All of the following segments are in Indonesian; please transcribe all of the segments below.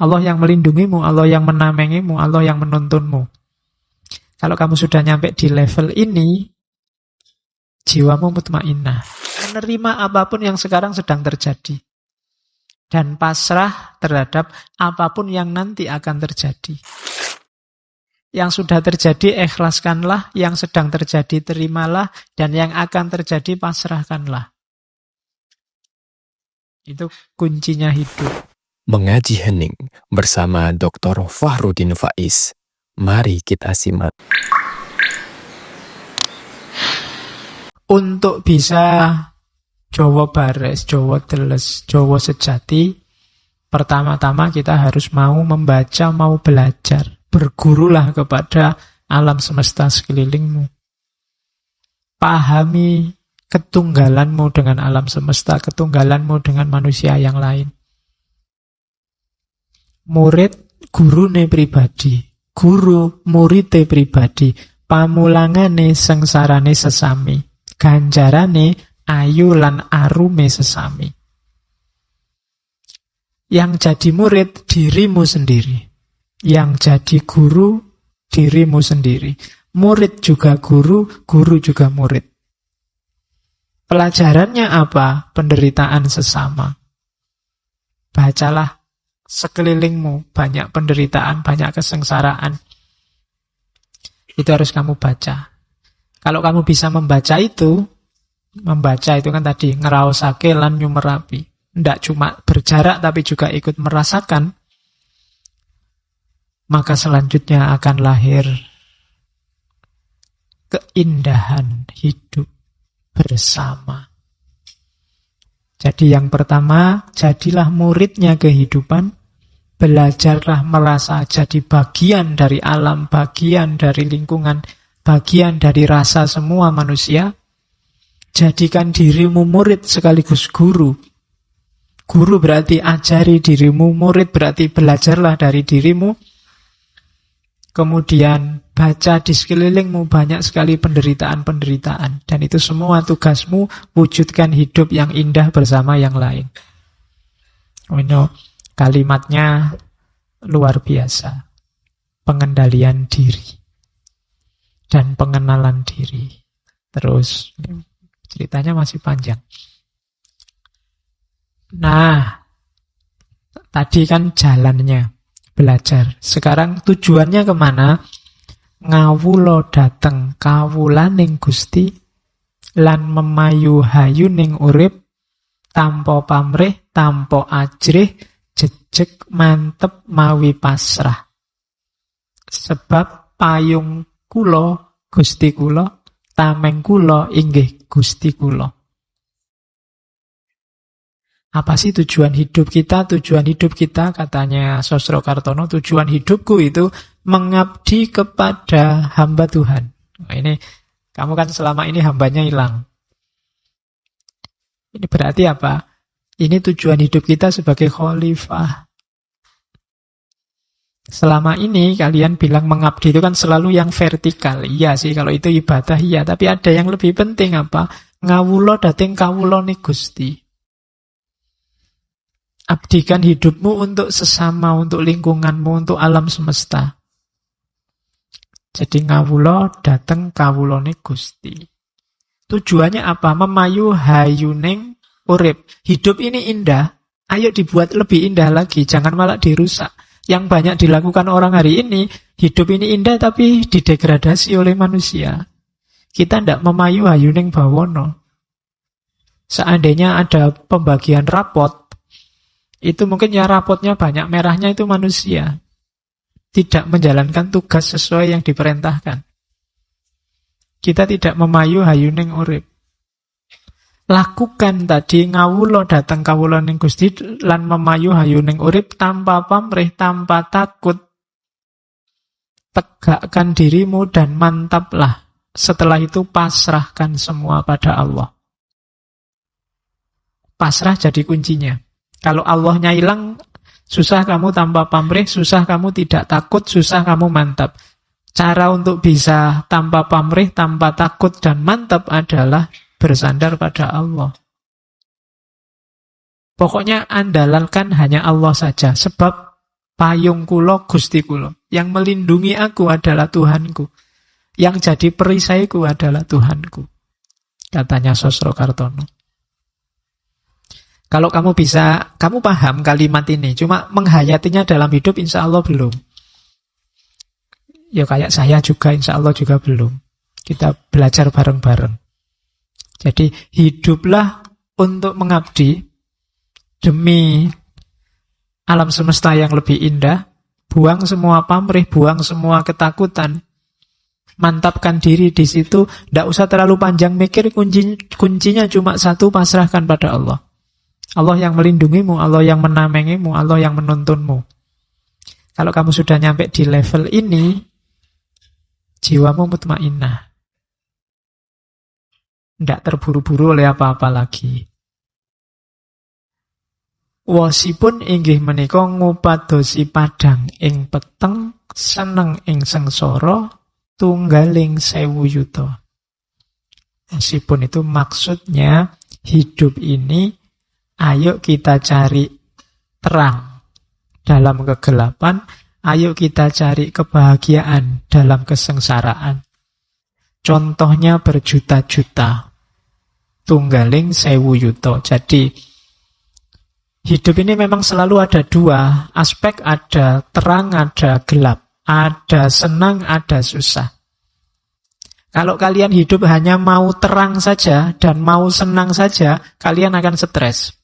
Allah yang melindungimu, Allah yang menamengimu, Allah yang menuntunmu. Kalau kamu sudah nyampe di level ini, jiwamu mutmainnah, menerima apapun yang sekarang sedang terjadi. Dan pasrah terhadap apapun yang nanti akan terjadi. Yang sudah terjadi, ikhlaskanlah. Yang sedang terjadi, terimalah. Dan yang akan terjadi, pasrahkanlah. Itu kuncinya hidup. Mengaji Hening bersama Dr. Fahrudin Faiz. Mari kita simak. Untuk bisa Jawa bares, Jawa teles, Jawa sejati, pertama-tama kita harus mau membaca, mau belajar. Bergurulah kepada alam semesta sekelilingmu. Pahami ketunggalanmu dengan alam semesta, ketunggalanmu dengan manusia yang lain. Murid gurune pribadi, guru murite pribadi, pamulangane sengsarane sesami, ganjarane ayu lan arume sesami. Yang jadi murid dirimu sendiri, yang jadi guru dirimu sendiri. Murid juga guru, guru juga murid. Pelajarannya apa? Penderitaan sesama. Bacalah sekelilingmu, banyak penderitaan, banyak kesengsaraan. Itu harus kamu baca. Kalau kamu bisa membaca itu kan tadi ngeraosake lan nyumerapi. Tidak cuma berjarak tapi juga ikut merasakan. Maka selanjutnya akan lahir keindahan hidup bersama. Jadi yang pertama, jadilah muridnya kehidupan. Belajarlah merasa jadi bagian dari alam, bagian dari lingkungan, bagian dari rasa semua manusia. Jadikan dirimu murid sekaligus guru. Guru berarti ajari dirimu, murid berarti belajarlah dari dirimu. Kemudian baca di sekelilingmu banyak sekali penderitaan-penderitaan. Dan itu semua tugasmu, wujudkan hidup yang indah bersama yang lain. Kalimatnya luar biasa. Pengendalian diri. Dan pengenalan diri. Terus, ceritanya masih panjang. Nah, tadi kan jalannya. Belajar. Sekarang tujuannya kemana? Ngawula dateng kawulaning Gusti lan memayu hayuning urip tanpa pamrih, tanpa ajrih, jejeg mantep mawi pasrah. Sebab payung kula Gusti kula, tameng kula inggih Gusti kula. Apa sih tujuan hidup kita? Tujuan hidup kita, katanya Sosro Kartono, tujuan hidupku itu mengabdi kepada hamba Tuhan. Nah, ini, kamu kan selama ini hambanya hilang. Ini berarti apa? Ini tujuan hidup kita sebagai khalifah. Selama ini kalian bilang mengabdi itu kan selalu yang vertikal. Iya sih, kalau itu ibadah iya. Tapi ada yang lebih penting apa? Ngawula dateng kawula ni Gusti. Abdikan hidupmu untuk sesama, untuk lingkunganmu, untuk alam semesta. Jadi ngawula dateng kawulane Gusti. Tujuannya apa? Memayu hayuning urip. Hidup ini indah, ayo dibuat lebih indah lagi, jangan malah dirusak. Yang banyak dilakukan orang hari ini, hidup ini indah tapi didegradasi oleh manusia. Kita tidak memayu hayuning bawono. Seandainya ada pembagian rapot, itu mungkin ya rapotnya banyak merahnya itu manusia. Tidak menjalankan tugas sesuai yang diperintahkan. Kita tidak memayu hayuning urip. Lakukan tadi ngawula datang kawula ning Gusti lan memayu hayuning urip tanpa pamrih, tanpa takut. Tegakkan dirimu dan mantaplah. Setelah itu pasrahkan semua pada Allah. Pasrah jadi kuncinya. Kalau Allahnya hilang, susah kamu tanpa pamrih, susah kamu tidak takut, susah kamu mantap. Cara untuk bisa tanpa pamrih, tanpa takut dan mantap adalah bersandar pada Allah. Pokoknya andalkan hanya Allah saja. Sebab Payung kula Gusti kula. Yang melindungi aku adalah Tuhanku. Yang jadi perisaiku adalah Tuhanku. Katanya Sosro Kartono. Kalau kamu bisa, kamu paham kalimat ini. Cuma menghayatinya dalam hidup insya Allah belum. Ya kayak saya juga insya Allah juga belum. Kita belajar bareng-bareng. Jadi hiduplah untuk mengabdi demi alam semesta yang lebih indah. Buang semua pamrih, buang semua ketakutan. Mantapkan diri di situ. Tidak usah terlalu panjang mikir, kuncinya cuma satu, pasrahkan pada Allah. Allah yang melindungimu, Allah yang menamengimu, Allah yang menuntunmu. Kalau kamu sudah nyampe di level ini, jiwamu mutmainnah. Tidak terburu-buru oleh apa-apa lagi. Wasipun inggih menika ngupadosi padang ing peteng, seneng ing sengsara, tunggaling 1000 yuta. Wasipun itu maksudnya hidup ini ayo kita cari terang dalam kegelapan, ayo kita cari kebahagiaan dalam kesengsaraan. Contohnya berjuta-juta. Tunggaling 1000 yuta. Jadi hidup ini memang selalu ada dua aspek, ada terang, ada gelap, ada senang, ada susah. Kalau kalian hidup hanya mau terang saja dan mau senang saja, kalian akan stres.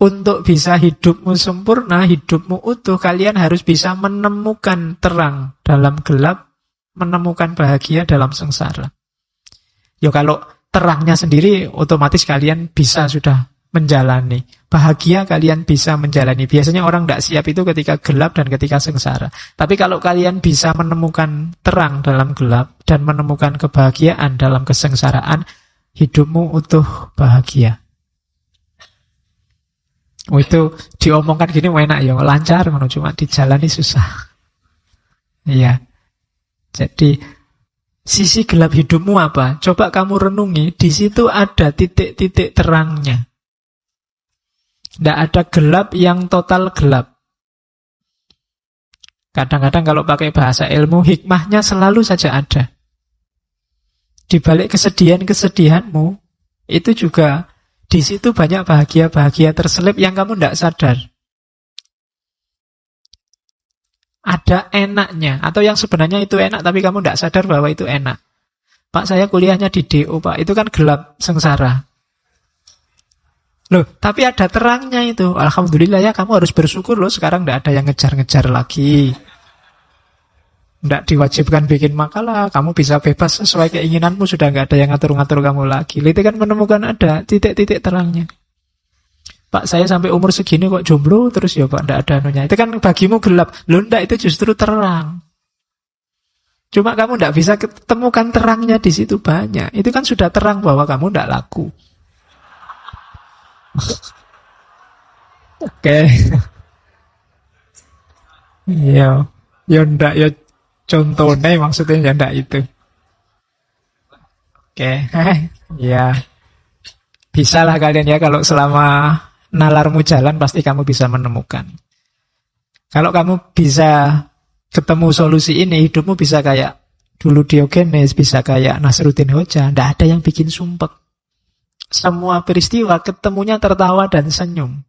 Untuk bisa hidupmu sempurna, hidupmu utuh, kalian harus bisa menemukan terang dalam gelap, menemukan bahagia dalam sengsara. Ya kalau terangnya sendiri, otomatis kalian bisa sudah menjalani. Bahagia kalian bisa menjalani. Biasanya orang tidak siap itu ketika gelap dan ketika sengsara. Tapi kalau kalian bisa menemukan terang dalam gelap dan menemukan kebahagiaan dalam kesengsaraan, hidupmu utuh bahagia. Oh, itu diomongkan gini enak ya, lancar, cuma dijalani susah. Iya. Jadi sisi gelap hidupmu apa? Coba kamu renungi, di situ ada titik-titik terangnya. Tidak ada gelap yang total gelap. Kadang-kadang kalau pakai bahasa ilmu, hikmahnya selalu saja ada. Di balik kesedihan-kesedihanmu, itu juga di situ banyak bahagia-bahagia terselip yang kamu tidak sadar. Ada enaknya, atau yang sebenarnya itu enak, tapi kamu tidak sadar bahwa itu enak. Pak, saya kuliahnya di DO, Pak. Itu kan gelap, sengsara. Loh, tapi ada terangnya itu. Alhamdulillah ya, kamu harus bersyukur loh. Sekarang tidak ada yang ngejar-ngejar lagi. Tidak diwajibkan bikin makalah. Kamu bisa bebas sesuai keinginanmu. Sudah tidak ada yang ngatur-ngatur kamu lagi. Itu kan menemukan ada titik-titik terangnya. Pak, saya sampai umur segini kok jomblo terus ya Pak, tidak ada anunya. Itu kan bagimu gelap. Loh, tidak, itu justru terang. Cuma kamu tidak bisa ketemukan terangnya di situ banyak. Itu kan sudah terang bahwa kamu tidak laku. Oke. Iya. Ya ndak, ya contohnya maksudnya ya ndak itu. Oke. Ya. Bisa lah kalian ya, kalau selama nalarmu jalan pasti kamu bisa menemukan. Kalau kamu bisa ketemu solusi ini, hidupmu bisa kayak dulu Diogenes, bisa kayak Nasruddin Hoja, ndak ada yang bikin sumpek. Semua peristiwa ketemunya tertawa dan senyum.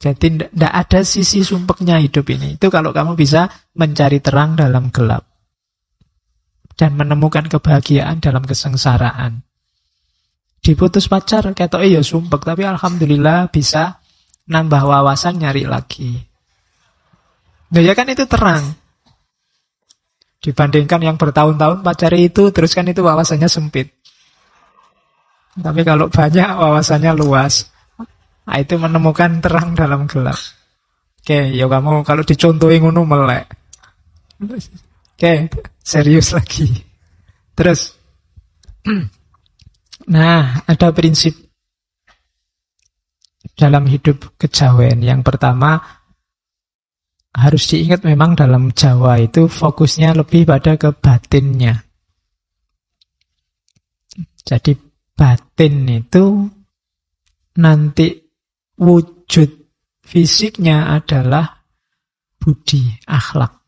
Jadi tidak ada sisi sumpeknya hidup ini. Itu kalau kamu bisa mencari terang dalam gelap. Dan menemukan kebahagiaan dalam kesengsaraan. Diputus pacar, ketok ya sumpek. Tapi alhamdulillah bisa nambah wawasan, nyari lagi. Nah ya kan itu terang. Dibandingkan yang bertahun-tahun pacari itu, terus kan itu wawasannya sempit. Tapi kalau banyak wawasannya luas. Nah, itu menemukan terang dalam gelap. Oke, ya kamu kalau dicontohin ngono melek. Oke, serius lagi. Terus. Nah, ada prinsip dalam hidup kejawen. Yang pertama, harus diingat memang dalam Jawa itu fokusnya lebih pada ke batinnya. Jadi batin itu nanti wujud fisiknya adalah budi, akhlak.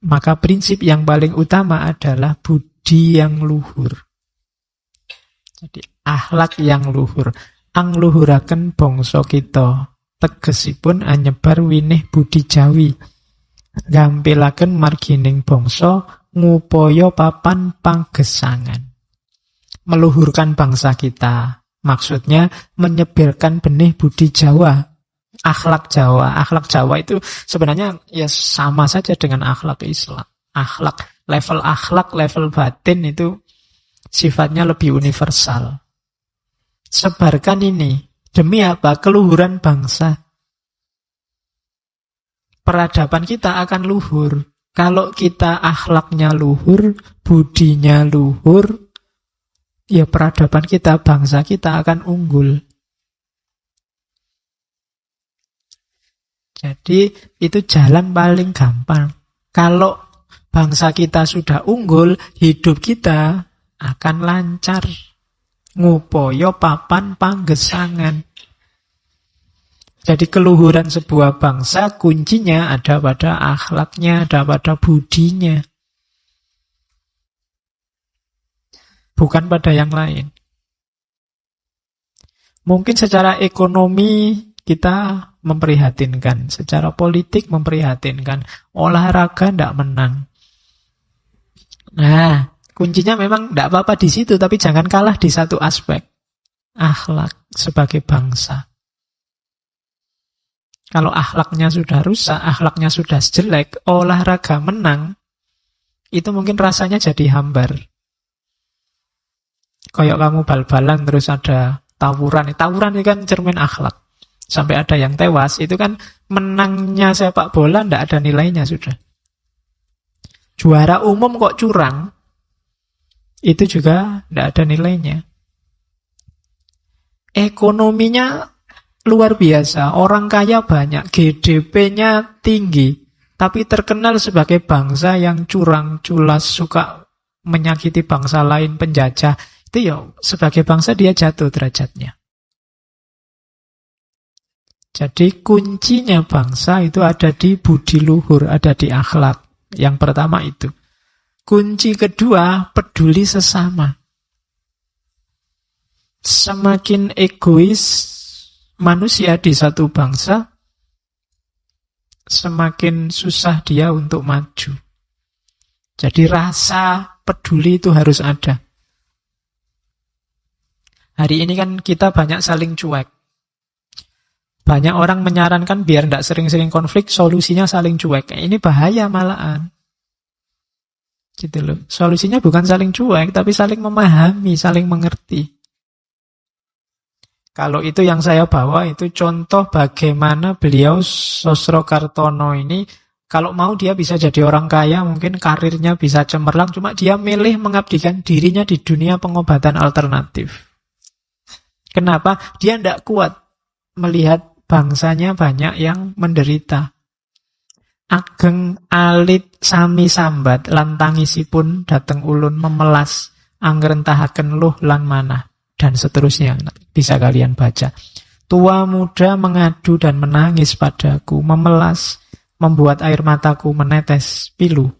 Maka prinsip yang paling utama adalah budi yang luhur. Jadi akhlak yang luhur. Angluhuraken bangsa kita. Tegesipun anyebar winih budi jawi. Gampilaken margining bangsa ngupaya papan panggesangan. Meluhurkan bangsa kita. Maksudnya menyebarkan benih budi Jawa. Akhlak Jawa. Akhlak Jawa itu sebenarnya ya sama saja dengan akhlak Islam. Akhlak, level batin itu sifatnya lebih universal. Sebarkan ini. Demi apa? Keluhuran bangsa. Peradaban kita akan luhur. Kalau kita akhlaknya luhur, budinya luhur, ya peradaban kita, bangsa kita akan unggul. Jadi itu jalan paling gampang. Kalau bangsa kita sudah unggul, hidup kita akan lancar. Ngupaya papan panggesangan. Jadi keluhuran sebuah bangsa kuncinya ada pada akhlaknya, ada pada budinya. Bukan pada yang lain. Mungkin secara ekonomi kita memprihatinkan, secara politik memprihatinkan, olahraga tidak menang. Nah, kuncinya memang tidak apa-apa di situ, tapi jangan kalah di satu aspek. Akhlak sebagai bangsa. Kalau akhlaknya sudah rusak, akhlaknya sudah jelek, olahraga menang, itu mungkin rasanya jadi hambar. Kayak kamu bal-balan terus ada tawuran. Tawuran itu kan cermin akhlak. Sampai ada yang tewas, itu kan menangnya sepak bola tidak ada nilainya sudah. Juara umum kok curang, itu juga tidak ada nilainya. Ekonominya luar biasa, orang kaya banyak, GDP-nya tinggi, tapi terkenal sebagai bangsa yang curang, culas, suka menyakiti bangsa lain, penjajah. Itu ya sebagai bangsa dia jatuh derajatnya. Jadi kuncinya bangsa itu ada di budi luhur, ada di akhlak. Yang pertama itu. Kunci kedua, peduli sesama. Semakin egois manusia di satu bangsa, semakin susah dia untuk maju. Jadi rasa peduli itu harus ada. Hari ini kan kita banyak saling cuek. Banyak orang menyarankan biar tidak sering-sering konflik, solusinya saling cuek. Ini bahaya malahan. Gitu loh. Solusinya bukan saling cuek, tapi saling memahami, saling mengerti. Kalau itu yang saya bawa, itu contoh bagaimana beliau Sosrokartono ini, kalau mau dia bisa jadi orang kaya, mungkin karirnya bisa cemerlang, cuma dia milih mengabdikan dirinya di dunia pengobatan alternatif. Kenapa? Dia tidak kuat melihat bangsanya banyak yang menderita. Ageng alit sami sambat lantangisipun dateng ulun memelas angrentahaken luh lan manah dan seterusnya. Bisa kalian baca. Tua muda mengadu dan menangis padaku, memelas, membuat air mataku menetes pilu.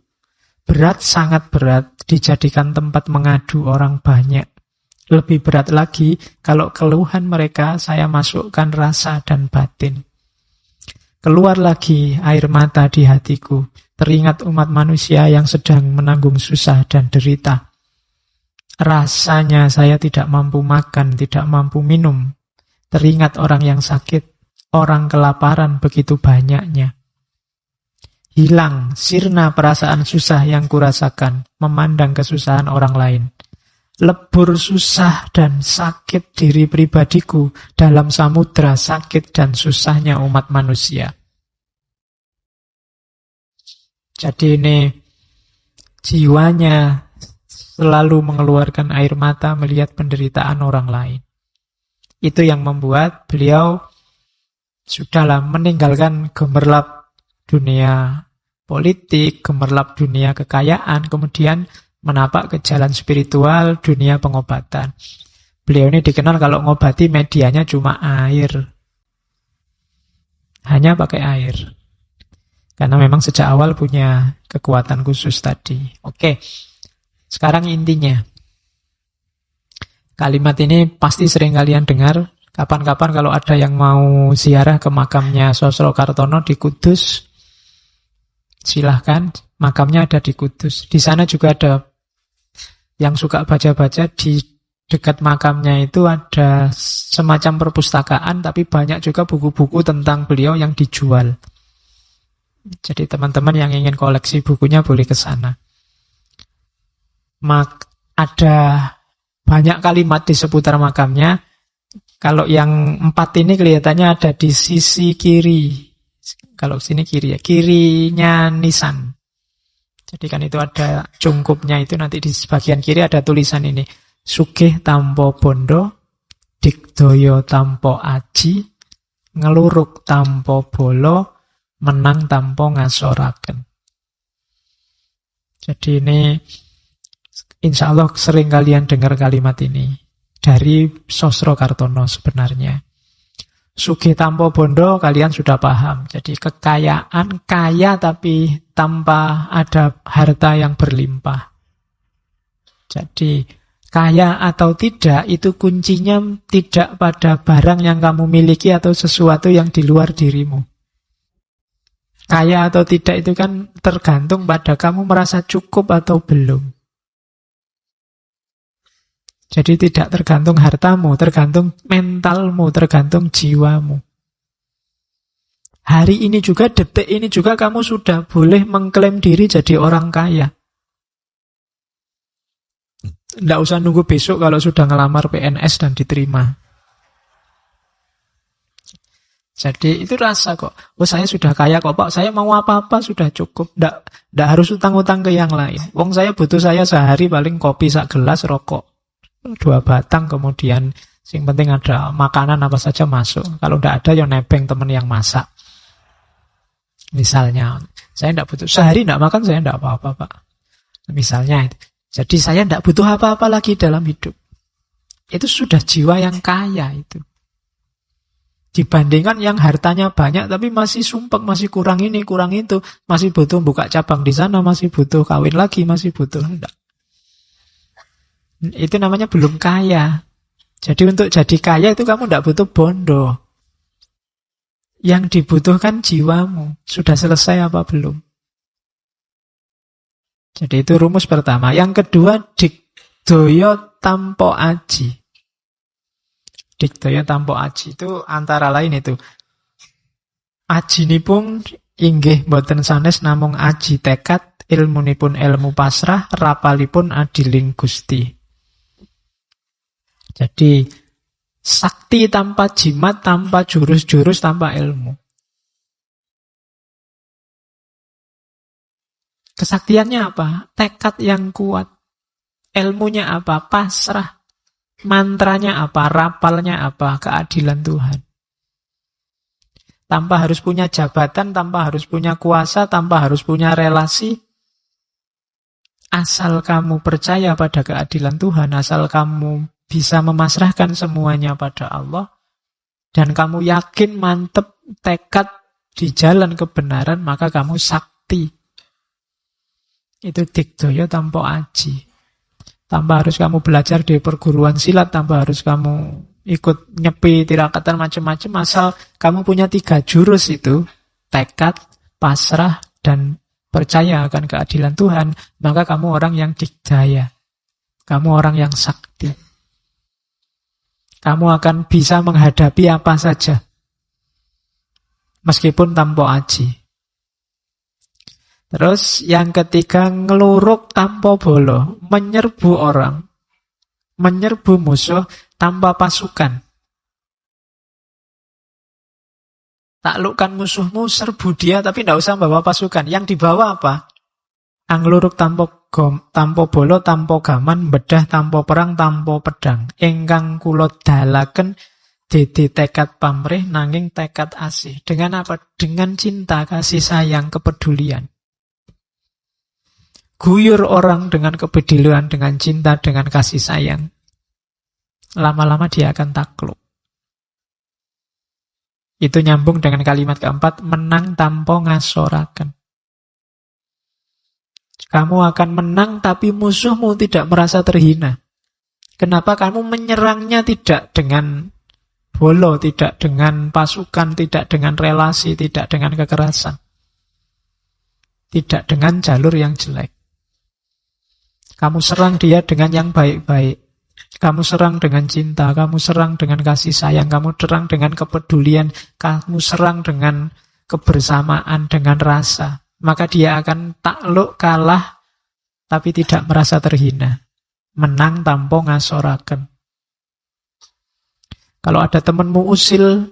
Berat, sangat berat dijadikan tempat mengadu orang banyak. Lebih berat lagi kalau keluhan mereka saya masukkan rasa dan batin. Keluar lagi air mata di hatiku, teringat umat manusia yang sedang menanggung susah dan derita. Rasanya saya tidak mampu makan, tidak mampu minum. Teringat orang yang sakit, orang kelaparan begitu banyaknya. Hilang, sirna perasaan susah yang kurasakan, memandang kesusahan orang lain. Lebur susah dan sakit diri pribadiku dalam samudra sakit dan susahnya umat manusia. Jadi ini jiwanya selalu mengeluarkan air mata melihat penderitaan orang lain. Itu yang membuat beliau sudahlah meninggalkan gemerlap dunia politik, gemerlap dunia kekayaan, kemudian menapak ke jalan spiritual, dunia pengobatan. Beliau ini dikenal kalau ngobati medianya cuma air. Hanya pakai air. Karena memang sejak awal punya kekuatan khusus tadi. Oke, sekarang intinya. Kalimat ini pasti sering kalian dengar. Kapan-kapan kalau ada yang mau ziarah ke makamnya Sosro Kartono di Kudus, silahkan, makamnya ada di Kudus. Di sana juga ada yang suka baca-baca, di dekat makamnya itu ada semacam perpustakaan, tapi banyak juga buku-buku tentang beliau yang dijual. Jadi teman-teman yang ingin koleksi bukunya boleh ke sana. Ada banyak kalimat di seputar makamnya. Kalau yang 4 ini kelihatannya ada di sisi kiri. Kalau sini kiri ya, kirinya nisan. Jadi kan itu ada cungkupnya itu, nanti di bagian kiri ada tulisan ini. Sugih tampo bondo, digdaya tampo aji, ngeluruk tampo bolo, menang tampo ngasoraken. Jadi ini insya Allah sering kalian dengar kalimat ini dari Sosro Kartono sebenarnya. Sugih tampo bondo kalian sudah paham. Jadi kekayaan, kaya tapi tanpa ada harta yang berlimpah. Jadi kaya atau tidak itu kuncinya tidak pada barang yang kamu miliki atau sesuatu yang di luar dirimu. Kaya atau tidak itu kan tergantung pada kamu merasa cukup atau belum. Jadi tidak tergantung hartamu, tergantung mentalmu, tergantung jiwamu. Hari ini juga, detik ini juga kamu sudah boleh mengklaim diri jadi orang kaya. Tidak usah nunggu besok kalau sudah ngelamar PNS dan diterima. Jadi itu rasa kok. Oh saya sudah kaya kok Pak, saya mau apa-apa sudah cukup. Tidak harus utang-utang ke yang lain. Wong saya butuh saya sehari paling kopi sak gelas, rokok 2 batang, kemudian yang penting ada makanan apa saja masuk. Kalau tidak ada ya nebeng teman yang masak. Misalnya, saya tidak butuh sehari tidak makan, saya tidak apa-apa Pak. Misalnya, jadi saya tidak butuh apa-apa lagi dalam hidup. Itu sudah jiwa yang kaya itu. Dibandingkan yang hartanya banyak tapi masih sumpek, masih kurang ini, kurang itu, masih butuh buka cabang di sana, masih butuh kawin lagi, masih butuh enggak. Itu namanya belum kaya. Jadi untuk jadi kaya itu kamu tidak butuh bondo. Yang dibutuhkan jiwamu. Sudah selesai apa belum? Jadi itu rumus pertama. Yang kedua, digdaya tampo aji. Digdaya tampo aji itu antara lain itu. Ajinipun inggih boten sanes namung aji tekad, ilmunipun ilmu pasrah, rapalipun adiling Gusti. Jadi sakti tanpa jimat, tanpa jurus-jurus, tanpa ilmu. Kesaktiannya apa? Tekad yang kuat. Ilmunya apa? Pasrah. Mantranya apa? Rapalnya apa? Keadilan Tuhan. Tanpa harus punya jabatan, tanpa harus punya kuasa, tanpa harus punya relasi. Asal kamu percaya pada keadilan Tuhan, asal kamu bisa memasrahkan semuanya pada Allah, dan kamu yakin, mantep, tekad di jalan kebenaran, maka kamu sakti. Itu digdaya tanpa aji. Tanpa harus kamu belajar di perguruan silat, tanpa harus kamu ikut nyepi, tirakatan, macam-macam, asal kamu punya 3 jurus itu, tekad, pasrah, dan percaya akan keadilan Tuhan, maka kamu orang yang digdaya. Kamu orang yang sakti. Kamu akan bisa menghadapi apa saja. Meskipun tanpa aji. Terus yang ketiga, ngeluruk tanpa bolo. Menyerbu orang. Menyerbu musuh tanpa pasukan. Taklukkan musuhmu, serbu dia, tapi tidak usah bawa pasukan. Yang dibawa apa? Angluruk tanpa bolo, tanpa gaman, bedah tanpa perang, tanpa pedang. Ingkang kula dalaken dadi tekad pamrih nanging tekad asih. Dengan apa? Dengan cinta, kasih sayang, kepedulian. Guyur orang dengan kepedulian, dengan cinta, dengan kasih sayang. Lama-lama dia akan takluk. Itu nyambung dengan kalimat keempat, menang tanpa ngasoraken. Kamu akan menang tapi musuhmu tidak merasa terhina. Kenapa? Kamu menyerangnya tidak dengan bolo, tidak dengan pasukan, tidak dengan relasi, tidak dengan kekerasan. Tidak dengan jalur yang jelek. Kamu serang dia dengan yang baik-baik. Kamu serang dengan cinta, kamu serang dengan kasih sayang, kamu serang dengan kepedulian, kamu serang dengan kebersamaan, dengan rasa. Maka dia akan takluk, kalah, tapi tidak merasa terhina. Menang tanpa ngasoraken. Kalau ada temanmu usil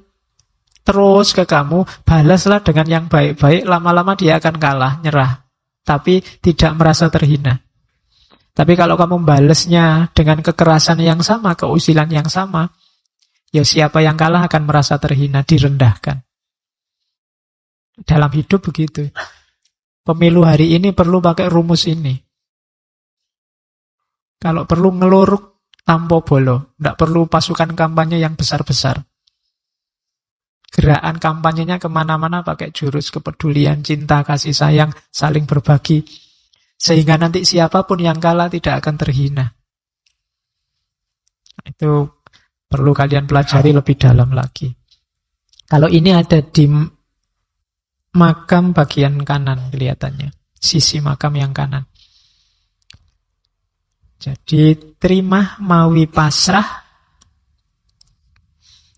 terus ke kamu, balaslah dengan yang baik-baik, lama-lama dia akan kalah, nyerah. Tapi tidak merasa terhina. Tapi kalau kamu balasnya dengan kekerasan yang sama, keusilan yang sama, ya siapa yang kalah akan merasa terhina, direndahkan. Dalam hidup begitu. Pemilu hari ini perlu pakai rumus ini. Kalau perlu ngeluruk tanpa bolo, tidak perlu pasukan kampanye yang besar-besar. Gerakan kampanyenya kemana-mana pakai jurus kepedulian, cinta, kasih sayang, saling berbagi. Sehingga nanti siapapun yang kalah tidak akan terhina. Itu perlu kalian pelajari lebih dalam lagi. Kalau ini ada di makam bagian kanan kelihatannya. Sisi makam yang kanan. Jadi terima mawi pasrah,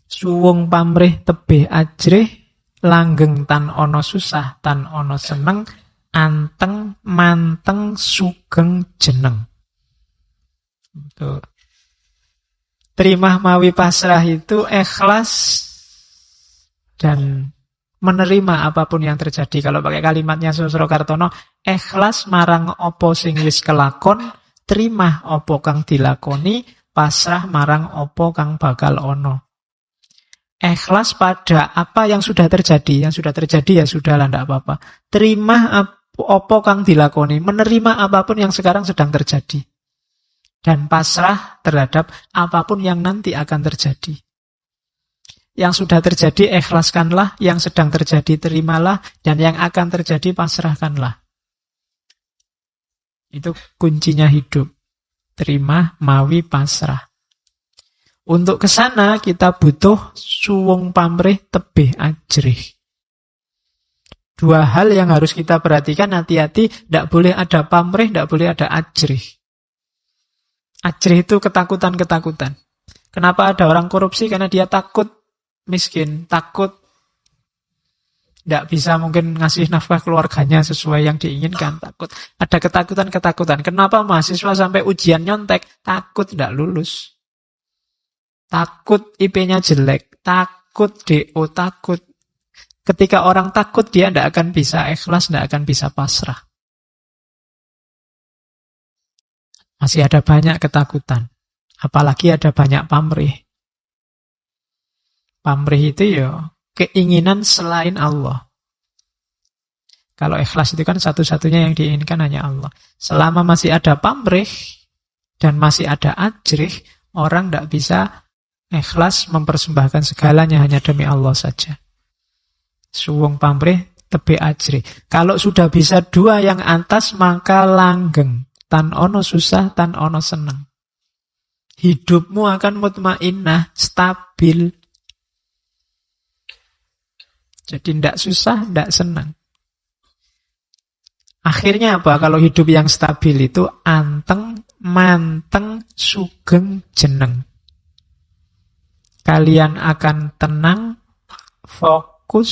suwung pamrih tebih ajrih, langgeng tan ono susah, tan ono seneng, anteng manteng sugeng jeneng. Tuh. Terima mawi pasrah itu ikhlas dan menerima apapun yang terjadi. Kalau pakai kalimatnya Susro Kartono, ikhlas marang opo sing wis kelakon, terima opo kang dilakoni, pasrah marang opo kang bakal ono. Ikhlas pada apa yang sudah terjadi. Yang sudah terjadi ya sudahlah, tidak apa-apa. Terima opo kang dilakoni, menerima apapun yang sekarang sedang terjadi. Dan pasrah terhadap apapun yang nanti akan terjadi. Yang sudah terjadi ikhlaskanlah, yang sedang terjadi terimalah, dan yang akan terjadi pasrahkanlah. Itu kuncinya hidup. Terima, mawi, pasrah. Untuk ke sana kita butuh suwung pamrih tebih ajrih. Dua hal yang harus kita perhatikan, hati-hati, tidak boleh ada pamrih, tidak boleh ada ajrih. Ajrih itu ketakutan-ketakutan. Kenapa ada orang korupsi? Karena dia takut miskin, takut tidak bisa mungkin ngasih nafkah keluarganya sesuai yang diinginkan, takut. Ada ketakutan-ketakutan. Kenapa mahasiswa sampai ujian nyontek? Takut tidak lulus. Takut IP-nya jelek, takut DO, takut. Ketika orang takut, dia tidak akan bisa ikhlas, tidak akan bisa pasrah. Masih ada banyak ketakutan. Apalagi ada banyak pamrih. Pamrih itu ya keinginan selain Allah. Kalau ikhlas itu kan satu-satunya yang diinginkan hanya Allah. Selama masih ada pamrih dan masih ada ajrih, orang tidak bisa ikhlas mempersembahkan segalanya hanya demi Allah saja. Suwung pamrih tebih ajrih. Kalau sudah bisa dua yang atas, maka langgeng. Tan ono susah, tan ono seneng. Hidupmu akan mutmainnah, stabil. Jadi tidak susah, tidak senang. Akhirnya apa? Kalau hidup yang stabil itu anteng, manteng, sugeng, jeneng. Kalian akan tenang, fokus,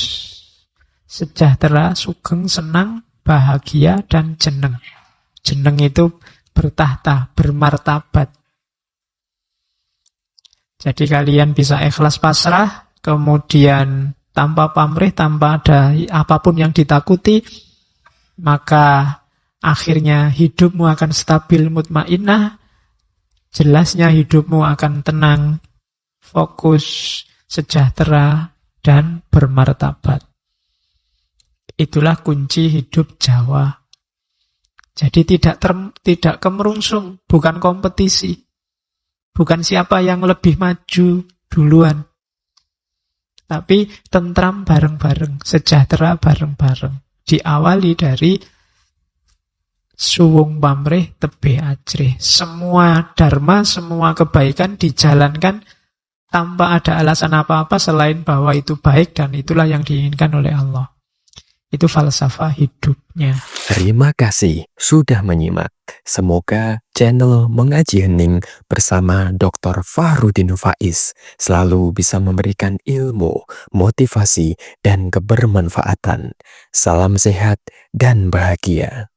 sejahtera, sugeng, senang, bahagia, dan jeneng. Jeneng itu bertahta, bermartabat. Jadi kalian bisa ikhlas pasrah, kemudian tanpa pamrih, tanpa ada apapun yang ditakuti, maka akhirnya hidupmu akan stabil, mutmainnah, jelasnya hidupmu akan tenang, fokus, sejahtera, dan bermartabat. Itulah kunci hidup Jawa. Jadi tidak kemerungsung, bukan kompetisi. Bukan siapa yang lebih maju duluan. tapi tentram bareng-bareng, sejahtera bareng-bareng. Diawali dari suwung pamrih tebe ajrih. Semua dharma, semua kebaikan dijalankan tanpa ada alasan apa-apa selain bahwa itu baik dan itulah yang diinginkan oleh Allah. Itu falsafah hidupnya. Terima kasih sudah menyimak. Semoga channel Mengaji Hening bersama Dr. Fahrudin Faiz selalu bisa memberikan ilmu, motivasi, dan kebermanfaatan. Salam sehat dan bahagia.